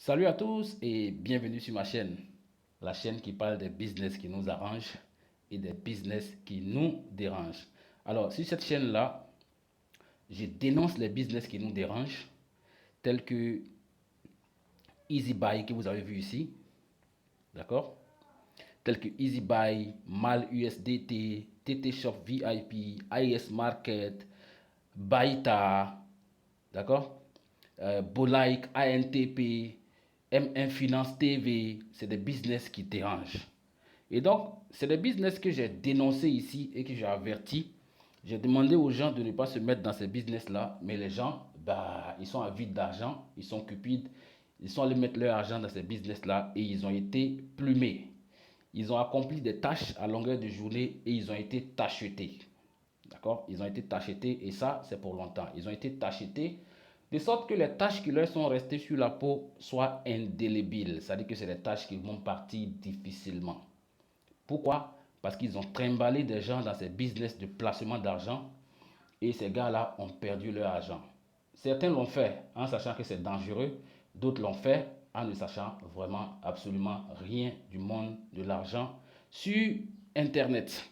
Salut à tous et bienvenue sur ma chaîne, la chaîne qui parle des business qui nous arrangent et des business qui nous dérangent. Alors, sur cette chaîne-là, je dénonce les business qui nous dérangent, tels que EasyBuy que vous avez vu ici, d'accord? Tels que EasyBuy, Mal USDT, TT Shop VIP, IS Market, Baita, d'accord? Bolike, ANTP, M1 Finance TV, c'est des business qui dérangent. Et donc, c'est des business que j'ai dénoncés ici et que j'ai averti. J'ai demandé aux gens de ne pas se mettre dans ces business-là, mais les gens, ils sont avides d'argent, ils sont cupides, ils sont allés mettre leur argent dans ces business-là et ils ont été plumés. Ils ont accompli des tâches à longueur de journée et ils ont été tachetés. D'accord? Ils ont été tachetés et ça, c'est pour longtemps. Ils ont été tachetés de sorte que les taches qui leur sont restées sur la peau soient indélébiles. C'est-à-dire que c'est des taches qui vont partir difficilement. Pourquoi? Parce qu'ils ont trimballé des gens dans ces business de placement d'argent et ces gars-là ont perdu leur argent. Certains l'ont fait en sachant que c'est dangereux, d'autres l'ont fait en ne sachant vraiment absolument rien du monde de l'argent sur Internet.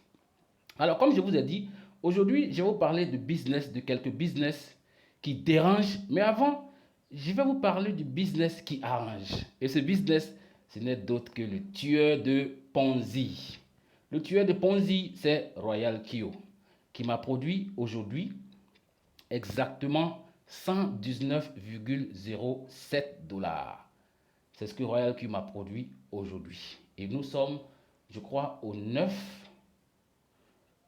Alors, comme je vous ai dit, aujourd'hui, je vais vous parler de business, de quelques business qui dérangent. Mais avant, je vais vous parler du business qui arrange. Et ce business, ce n'est d'autre que le tueur de Ponzi. Le tueur de Ponzi, c'est Royal Kio, qui m'a produit aujourd'hui exactement 119,07 dollars. C'est ce que Royal Kio m'a produit aujourd'hui. Et nous sommes, je crois, au 9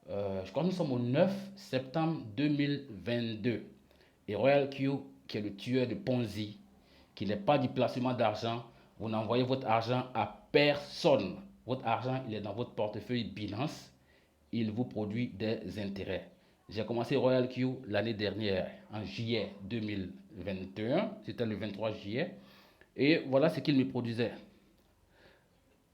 je crois que nous sommes au 9 septembre 2022. Et Royal Q, qui est le tueur de Ponzi, qui n'est pas du placement d'argent, vous n'envoyez votre argent à personne. Votre argent, il est dans votre portefeuille Binance. Il vous produit des intérêts. J'ai commencé Royal Q l'année dernière, en juillet 2021. C'était le 23 juillet. Et voilà ce qu'il me produisait.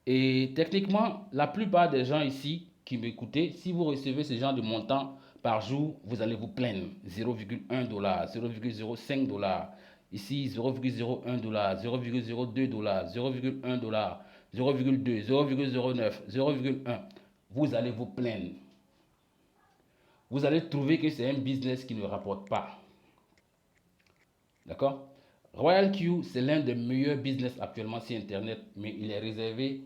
Et techniquement, la plupart des gens ici qui m'écoutez, si vous recevez ce genre de montant par jour, vous allez vous plaindre. 0,1 dollar, 0,05 dollars, ici 0,01 dollar, 0,02 dollars, 0,1 dollar, 0,2, 0,09, 0,1. Vous allez vous plaindre. Vous allez trouver que c'est un business qui ne rapporte pas. D'accord? Royal Q, c'est l'un des meilleurs business actuellement sur Internet, mais il est réservé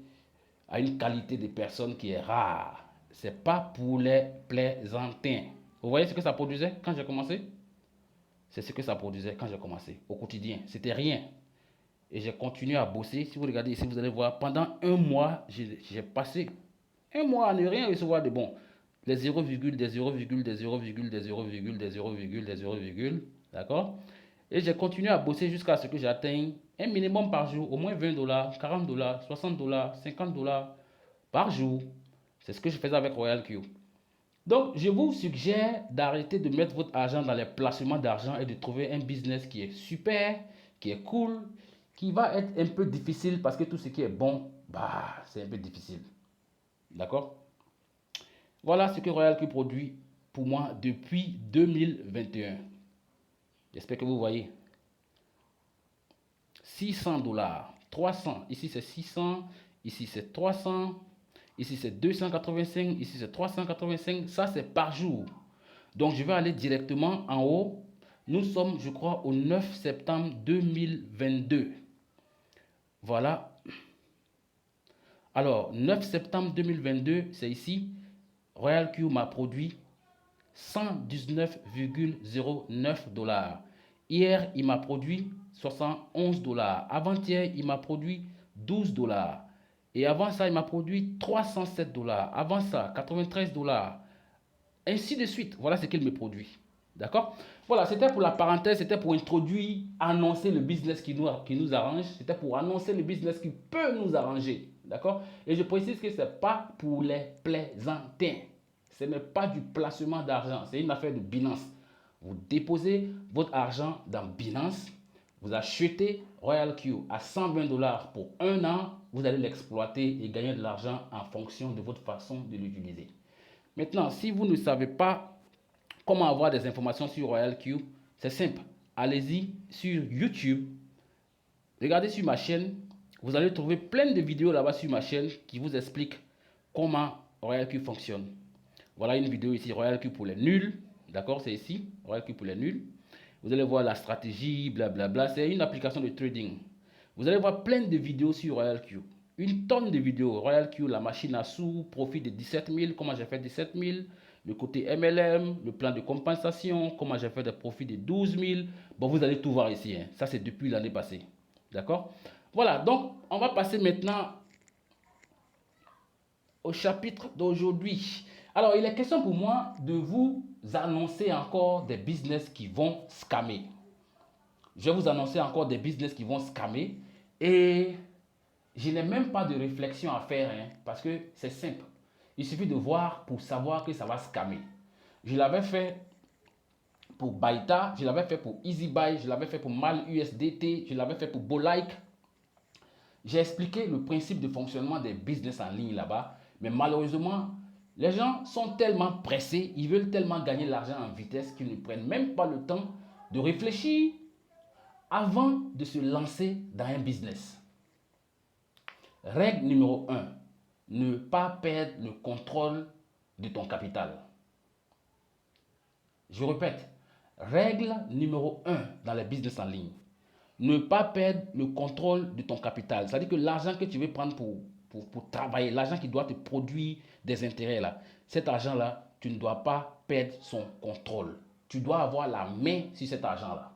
à une qualité de personne qui est rare. C'est pas pour les plaisantins. Vous voyez ce que ça produisait quand j'ai commencé? C'est ce que ça produisait quand j'ai commencé au quotidien. C'était rien. Et j'ai continué à bosser. Si vous regardez ici, vous allez voir, pendant un mois, j'ai passé un mois à ne rien recevoir de bon. Les 0, des 0, des 0, des 0, des 0, des 0, d'accord? Et j'ai continué à bosser jusqu'à ce que j'atteigne un minimum par jour, au moins 20 dollars, 40 dollars, 60 dollars, 50 dollars par jour. C'est ce que je faisais avec Royal Q. Donc, je vous suggère d'arrêter de mettre votre argent dans les placements d'argent et de trouver un business qui est super, qui est cool, qui va être un peu difficile parce que tout ce qui est bon, c'est un peu difficile. D'accord? Voilà ce que Royal Q produit pour moi depuis 2021. J'espère que vous voyez. 600 dollars, 300, ici c'est 600, ici c'est 300, ici c'est 285, ici c'est 385, ça c'est par jour. Donc je vais aller directement en haut. Nous sommes, je crois, au 9 septembre 2022. Voilà. Alors, 9 septembre 2022, c'est ici. Royal Q m'a produit 119,09 dollars. Hier, il m'a produit 71 dollars. Avant-hier, il m'a produit 12 dollars. Et avant ça, il m'a produit 307 dollars. Avant ça, 93 dollars. Ainsi de suite. Voilà ce qu'il me produit. D'accord? Voilà, c'était pour la parenthèse, c'était pour introduire, annoncer le business qui nous arrange. C'était pour annoncer le business qui peut nous arranger. D'accord? Et je précise que ce n'est pas pour les plaisantins. Ce n'est pas du placement d'argent. C'est une affaire de Binance. Vous déposez votre argent dans Binance. Vous achetez Royal Q à 120 dollars pour un an. Vous allez l'exploiter et gagner de l'argent en fonction de votre façon de l'utiliser. Maintenant, si vous ne savez pas comment avoir des informations sur Royal Q, c'est simple. Allez-y sur YouTube. regardez sur ma chaîne, vous allez trouver plein de vidéos là-bas sur ma chaîne qui vous expliquent comment Royal Q fonctionne. Voilà une vidéo ici, Royal Q pour les nuls. D'accord, c'est ici, Royal Q pour les nuls. Vous allez voir la stratégie, blablabla. C'est une application de trading. Vous allez voir plein de vidéos sur Royal Q. Une tonne de vidéos. Royal Q, la machine à sous, profit de 17 000, comment j'ai fait 17 000. Le côté MLM, le plan de compensation, comment j'ai fait des profits de 12 000. Bon, vous allez tout voir ici. Hein. Ça, c'est depuis l'année passée. D'accord? Voilà, donc on va passer maintenant au chapitre d'aujourd'hui. Alors, il est question pour moi de vous annoncer encore des business qui vont scammer. Je vais vous annoncer encore des business qui vont scammer et je n'ai même pas de réflexion à faire hein, parce que c'est simple. Il suffit de voir pour savoir que ça va scammer. Je l'avais fait pour Baita, je l'avais fait pour EasyBuy, je l'avais fait pour MalUSDT, je l'avais fait pour Bolike. J'ai expliqué le principe de fonctionnement des business en ligne là-bas, mais malheureusement, les gens sont tellement pressés, ils veulent tellement gagner l'argent en vitesse qu'ils ne prennent même pas le temps de réfléchir avant de se lancer dans un business. Règle numéro 1, ne pas perdre le contrôle de ton capital. Je répète, règle numéro 1 dans les business en ligne, ne pas perdre le contrôle de ton capital. C'est-à-dire que l'argent que tu veux prendre pour travailler, l'argent qui doit te produire des intérêts, là, cet argent-là, tu ne dois pas perdre son contrôle. Tu dois avoir la main sur cet argent-là.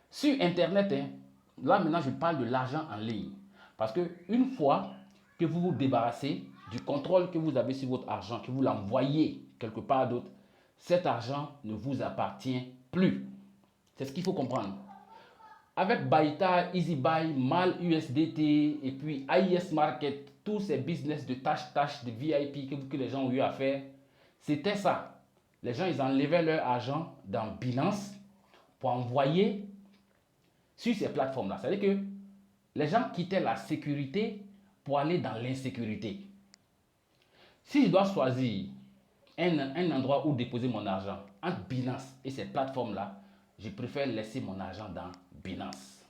Sur Internet, hein, là maintenant je parle de l'argent en ligne. Parce qu'une fois que vous vous débarrassez du contrôle que vous avez sur votre argent, que vous l'envoyez quelque part d'autre, cet argent ne vous appartient plus. C'est ce qu'il faut comprendre. Avec Baita, EasyBuy, MalUSDT et puis AIS Market, tous ces business de tâches de VIP que les gens ont eu à faire, c'était ça. Les gens, ils enlevaient leur argent dans Binance pour envoyer sur ces plateformes-là. C'est-à-dire que les gens quittaient la sécurité pour aller dans l'insécurité. Si je dois choisir un endroit où déposer mon argent entre Binance et ces plateformes-là, je préfère laisser mon argent dans Binance.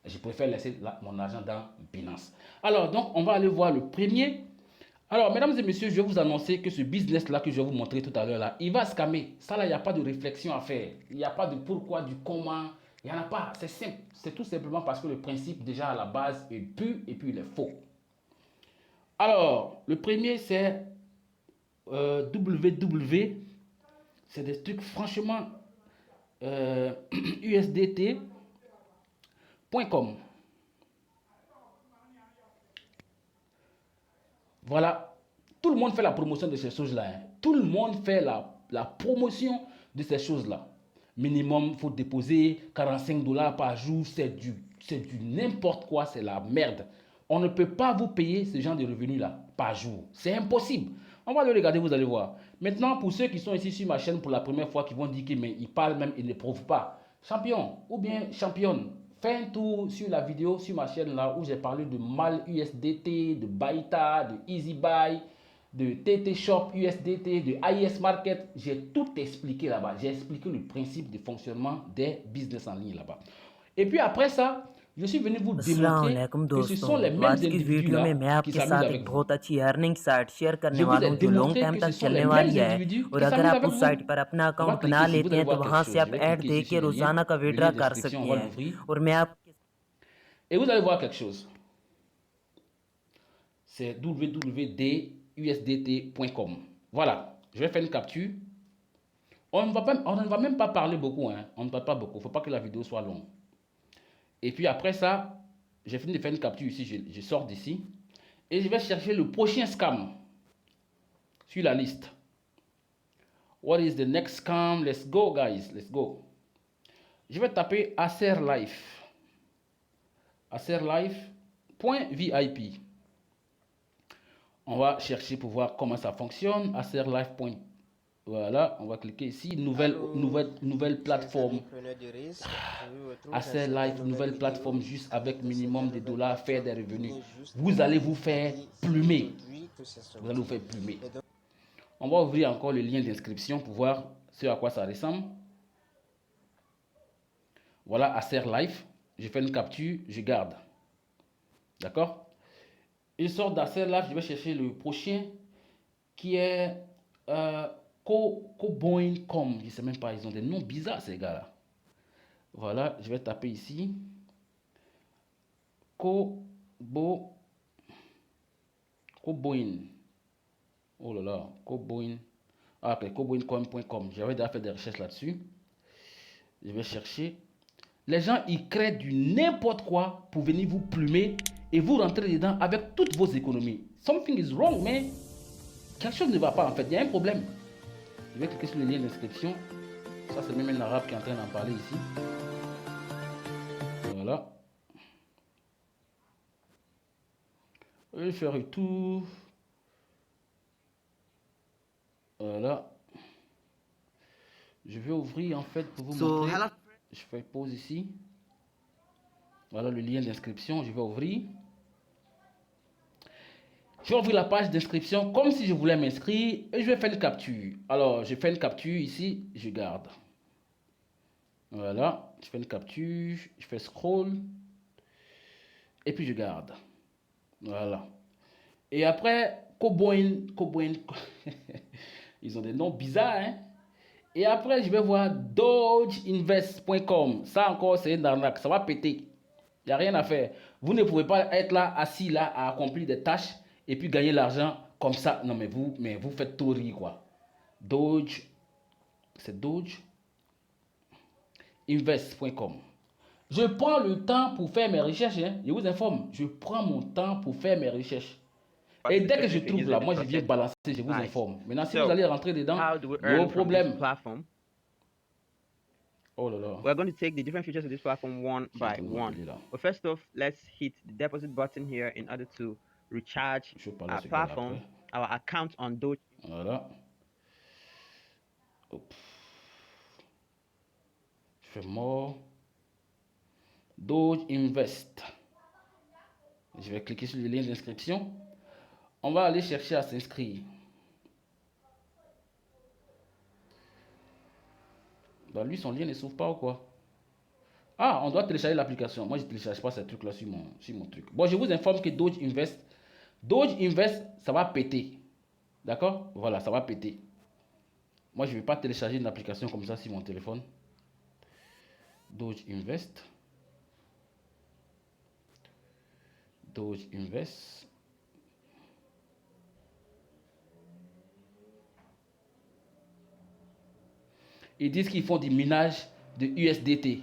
Je préfère laisser mon argent dans Binance. Alors, donc, on va aller voir le premier. Alors, mesdames et messieurs, je vais vous annoncer que ce business-là que je vais vous montrer tout à l'heure, là, il va scammer. Ça, là, il n'y a pas de réflexion à faire. Il n'y a pas de pourquoi, du comment. Il n'y en a pas. C'est simple. C'est tout simplement parce que le principe, déjà, à la base, est pu et puis il est faux. Alors, le premier, c'est WW. C'est des trucs, franchement, USDT.com. Voilà. Tout le monde fait la promotion de ces choses-là. Hein. Tout le monde fait la promotion de ces choses-là. Minimum, il faut déposer 45 $ par jour. C'est du n'importe quoi. C'est la merde. On ne peut pas vous payer ce genre de revenus-là par jour. C'est impossible. On va le regarder, vous allez voir. Maintenant, pour ceux qui sont ici sur ma chaîne pour la première fois, qui vont dire qu'ils parlent même, ils ne prouvent pas. Champion ou bien championne, fais un tour sur la vidéo sur ma chaîne là où j'ai parlé de MalUSDT, de Baita, de EasyBuy, de TT Shop USDT, de AIS Market. J'ai tout expliqué là-bas. J'ai expliqué le principe de fonctionnement des business en ligne là-bas. Et puis après ça, je suis venu vous démontrer अस्सलामुअलैकुम que ce दोस्तों। sont les तो mêmes आज की इस individus video में là मैं qui आपके s'amusent साथ avec एक vous. बहुत अच्छी अर्निंग साइट शेयर Je करने vous वाला ai हूँ जो long démontré time que ce तक sont les चलने mêmes वाली है। individus और qui अगर s'amusent आप avec उस vous. साइट पर अपना On va अकाउंट cliquer बना ici, vous लेते allez हैं तो voir quelque वहाँ से chose. Je आप vais ऐड cliquer दे ici के sur le lien, रोजाना का le lien विड्रा de कर description, on सकते va हैं। l'ouvrir. और मैं आप Et vous allez voir quelque chose. C'est www.usdt.com. Voilà, je vais faire une capture. On ne va même pas parler beaucoup. Hein. On ne parle pas beaucoup. Il ne faut pas que la vidéo soit longue. Et puis après ça, j'ai fini de faire une capture ici. Je sors d'ici. Et je vais chercher le prochain scam sur la liste. What is the next scam? Let's go, guys. Let's go. Je vais taper Acer Life. Acerlife.vip. On va chercher pour voir comment ça fonctionne. Acerlife. Voilà, on va cliquer ici. Nouvelle plateforme. Acer Life, nouvelle plateforme juste avec minimum de dollars, faire des revenus. Vous allez vous faire plumer. Vous allez vous faire plumer. On va ouvrir encore le lien d'inscription pour voir ce à quoi ça ressemble. Voilà, Acer Life. je fais une capture, je garde. D'accord? Une sorte d'accès là, je vais chercher le prochain qui est euh, Coboin.com. Je ne sais même pas, ils ont des noms bizarres ces gars-là. Voilà, je vais taper ici. Coboin. Oh là là, Coboin. Ah, ok, coboincoin.com. J'avais déjà fait des recherches là-dessus. Je vais chercher. Les gens, ils créent du n'importe quoi pour venir vous plumer et vous rentrer dedans avec toutes vos économies. Something is wrong, mais quelque chose ne va pas en fait. Il y a un problème. Je vais cliquer sur le lien d'inscription. Ça, c'est même un arabe qui est en train d'en parler ici. Voilà. Je vais faire le tour. Voilà. Je vais ouvrir en fait pour vous montrer. Je fais pause ici. Voilà le lien d'inscription. Je vais ouvrir. Je vais ouvrir la page d'inscription comme si je voulais m'inscrire et je vais faire une capture. Alors, je fais une capture ici, je garde. Voilà, je fais une capture, je fais scroll et puis je garde. Voilà. Et après, Coboin, ils ont des noms bizarres, hein. Et après, je vais voir dodgeinvest.com. Ça encore, c'est une arnaque, ça va péter. Il n'y a rien à faire. Vous ne pouvez pas être là, assis là, à accomplir des tâches et puis gagner l'argent comme ça. Non, mais vous faites tout rire, quoi. Doge, c'est dodgeinvest.com. Je prends le temps pour faire mes recherches, hein. Je vous informe, je prends mon temps pour faire mes recherches. Et dès que je trouve là, moi je viens balancer, je vous informe. Maintenant, si vous allez rentrer dedans, no problème. Oh là là. We're going to take the different features of this platform one by one. But first off, let's hit the deposit button here in order to recharge our platform, our account on Doge. Voilà. Hop. Je fais mort. Doge Invest. Je vais cliquer sur le lien d'inscription. On va aller chercher à s'inscrire. Bah lui, son lien ne s'ouvre pas ou quoi? Ah, on doit télécharger l'application. Moi, je ne télécharge pas ces trucs-là sur mon truc. Bon, je vous informe que Doge Invest, ça va péter. D'accord? Voilà, ça va péter. Moi, je ne vais pas télécharger une application comme ça sur mon téléphone. Doge Invest. Doge Invest. Ils disent qu'ils font du minage de USDT.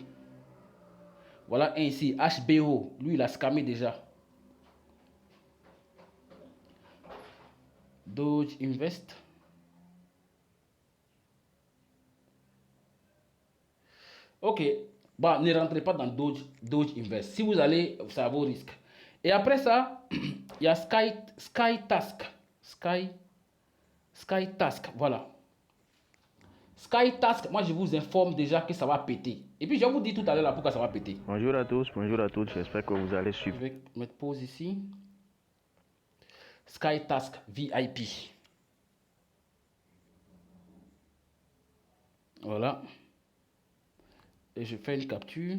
Voilà un ici, HBO. Lui, il a scammé déjà. Doge Invest. Ok. Bah, ne rentrez pas dans Doge Invest. Si vous allez, ça vaut risque. Et après ça, il y a SkyTask. SkyTask, voilà. SkyTask, moi je vous informe déjà que ça va péter. Et puis je vais vous dire tout à l'heure là pourquoi ça va péter. Bonjour à tous, j'espère que vous allez suivre. Je vais mettre pause ici. SkyTask VIP. Voilà. Et je fais une capture.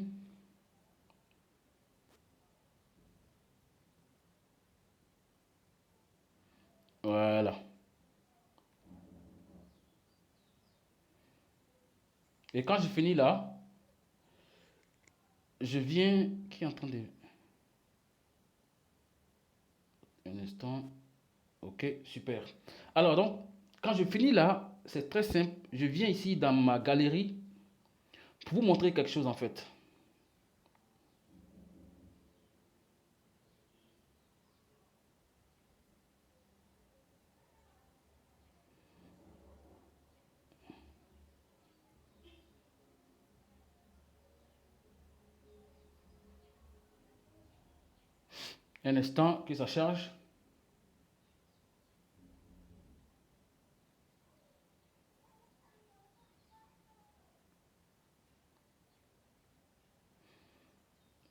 Voilà. Et quand je finis là, je viens... Qui est en train de... Un instant. Ok, super. Alors donc, quand je finis là, c'est très simple. Je viens ici dans ma galerie pour vous montrer quelque chose en fait. Un instant que ça charge.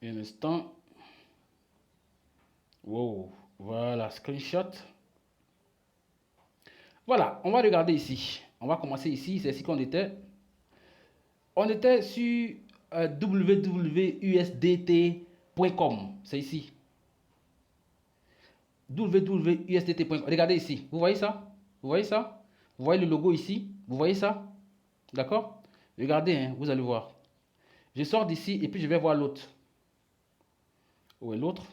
Un instant. Wow. Voilà, screenshot. Voilà, on va regarder ici. On va commencer ici. C'est ici qu'on était. On était sur www.usdt.com. C'est ici. www.usdt.com. Regardez ici. Vous voyez ça? Vous voyez ça? Vous voyez le logo ici? Vous voyez ça? D'accord? Regardez, hein, vous allez voir. Je sors d'ici et puis je vais voir l'autre. Où est l'autre?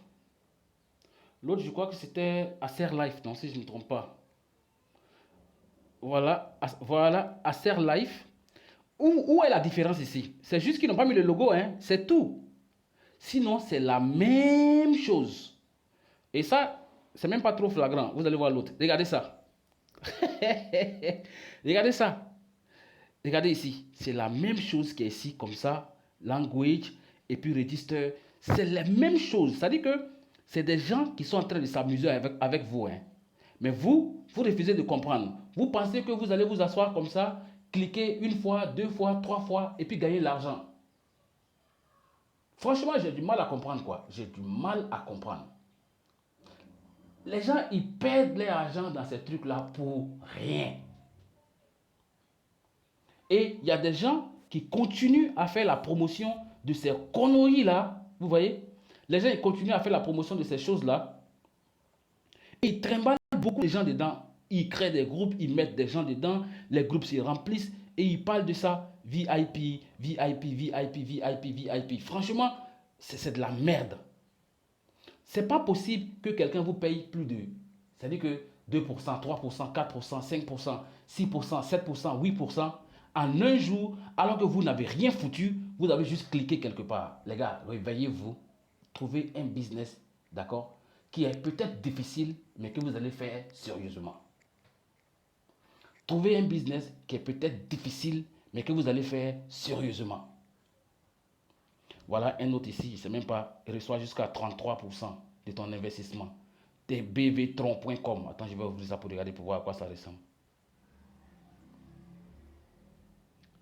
L'autre, je crois que c'était Acer Life, non, si je ne me trompe pas. Voilà, voilà, Acer Life. Où est la différence ici? C'est juste qu'ils n'ont pas mis le logo, hein, c'est tout. Sinon, c'est la même chose. Et ça, c'est même pas trop flagrant. Vous allez voir l'autre. Regardez ça. Regardez ça. Regardez ici. C'est la même chose qui est ici, comme ça. Language et puis register. C'est la même chose. C'est-à-dire que c'est des gens qui sont en train de s'amuser avec vous. Hein. Mais vous refusez de comprendre. Vous pensez que vous allez vous asseoir comme ça, cliquer une fois, deux fois, trois fois et puis gagner l'argent. Franchement, j'ai du mal à comprendre quoi. J'ai du mal à comprendre. Les gens, ils perdent leur argent dans ces trucs-là pour rien. Et il y a des gens qui continuent à faire la promotion de ces conneries-là. Vous voyez? Les gens, ils continuent à faire la promotion de ces choses-là. Et ils trimballent beaucoup de gens dedans. Ils créent des groupes, ils mettent des gens dedans. Les groupes se remplissent et ils parlent de ça. VIP, VIP, VIP, VIP, VIP. Franchement, c'est de la merde. C'est pas possible que quelqu'un vous paye plus de, c'est-à-dire que 2%, 3%, 4%, 5%, 6%, 7%, 8% en un jour, alors que vous n'avez rien foutu, vous avez juste cliqué quelque part. Les gars, réveillez-vous, trouvez un business, d'accord, qui est peut-être difficile, mais que vous allez faire sérieusement. Trouvez un business qui est peut-être difficile, mais que vous allez faire sérieusement. Voilà un autre ici, c'est même pas, il reçoit jusqu'à 33% de ton investissement. tbvtron.com. Attends, je vais ouvrir ça pour regarder, pour voir à quoi ça ressemble.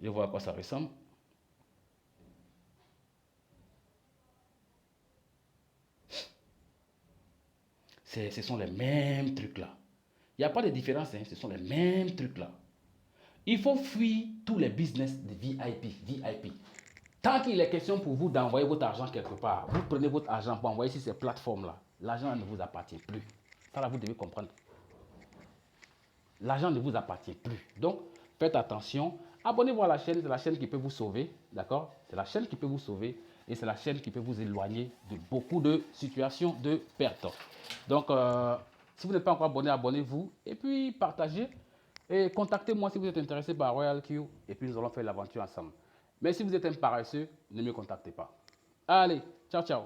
Je vois à quoi ça ressemble. Ce sont les mêmes trucs là. Il n'y a pas de différence, hein, ce sont les mêmes trucs là. Il faut fuir tous les business de VIP. Tant qu'il est question pour vous d'envoyer votre argent quelque part, vous prenez votre argent pour envoyer sur ces plateformes-là. L'argent ne vous appartient plus. Ça là, vous devez comprendre. L'argent ne vous appartient plus. Donc, faites attention. Abonnez-vous à la chaîne. C'est la chaîne qui peut vous sauver. D'accord? C'est la chaîne qui peut vous sauver. Et c'est la chaîne qui peut vous éloigner de beaucoup de situations de perte. Donc, si vous n'êtes pas encore abonné, abonnez-vous. Et puis, partagez. Et contactez-moi si vous êtes intéressé par Royal Q. Et puis, nous allons faire l'aventure ensemble. Mais si vous êtes un paresseux, ne me contactez pas. Allez, ciao, ciao.